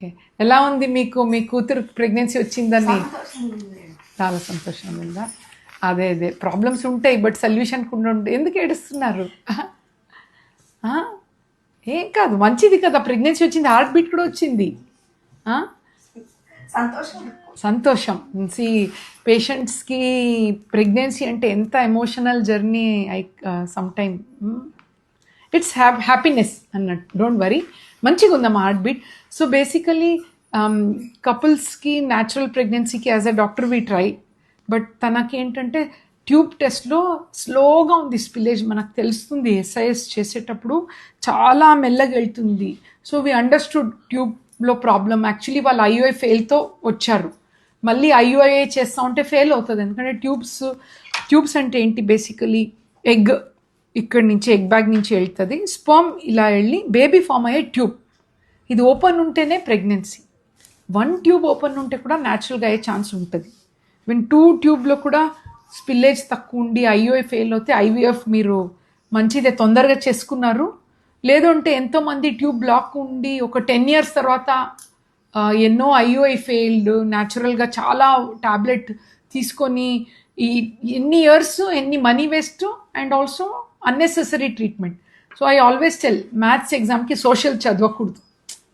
Okay. ఎలా ఉంది మీకు మీ కూతురు ప్రెగ్నెన్సీ వచ్చిందని? చాలా సంతోషంగా ఉందా? అదే అదే ప్రాబ్లమ్స్ ఉంటాయి, బట్ సొల్యూషన్ కూడా ఉంటాయి. ఎందుకు ఏడుస్తున్నారు? ఆ? ఏం కాదు, మంచిది కదా, ప్రెగ్నెన్సీ వచ్చింది, హార్ట్ బీట్ కూడా వచ్చింది. ఆ? సంతోషం. సి పేషెంట్స్కి ప్రెగ్నెన్సీ అంటే ఎంత emotional journey. Some time it's happiness అన్నట్టు. డోంట్ వరీ, మంచిగా ఉందమ్మా హార్ట్ బీట్. సో బేసికలీ కపుల్స్కి న్యాచురల్ ప్రెగ్నెన్సీకి as a doctor we try, but తనకి ఏంటంటే ట్యూబ్ టెస్ట్లో స్లోగా ఉంది స్పిల్లేజ్, మనకు తెలుస్తుంది ఎస్ఐఎస్ చేసేటప్పుడు చాలా మెల్లగా వెళ్తుంది. సో వీ అండర్స్టూడ్ ట్యూబ్లో ప్రాబ్లమ్. యాక్చువల్లీ వాళ్ళు ఐయుఐ ఫెయిల్తో వచ్చారు, మళ్ళీ ఐయుఐఏ చేస్తూ ఉంటే ఫెయిల్ అవుతుంది. ఎందుకంటే ట్యూబ్స్ అంటే ఏంటి, బేసికలీ ఎగ్ ఇక్కడి నుంచి ఎగ్ బ్యాగ్ నుంచి వెళ్తుంది, స్పర్మ్ ఇలా వెళ్ళి బేబీ ఫామ్ అయ్యే ట్యూబ్. ఇది ఓపెన్ ఉంటేనే ప్రెగ్నెన్సీ. 1 ట్యూబ్ ఓపెన్ ఉంటే కూడా న్యాచురల్గా అయ్యే ఛాన్స్ ఉంటుంది. ఈవెన్ 2 ట్యూబ్లో కూడా స్పిల్లేజ్ తక్కువ ఉండి ఐయుఐ ఫెయిల్ అవుతే ఐవీఎఫ్ మీరు మంచిదే, తొందరగా చేసుకున్నారు. లేదంటే ఎంతోమంది ట్యూబ్ బ్లాక్ ఉండి ఒక 10 years తర్వాత ఎన్నో ఐయుఐ ఫెయిల్డ్, న్యాచురల్గా చాలా టాబ్లెట్ తీసుకొని ఈ ఎన్ని ఇయర్స్ ఎన్ని money waste and also unnecessary treatment. So I always tell, maths ఎగ్జామ్కి సోషల్ చదవకూడదు.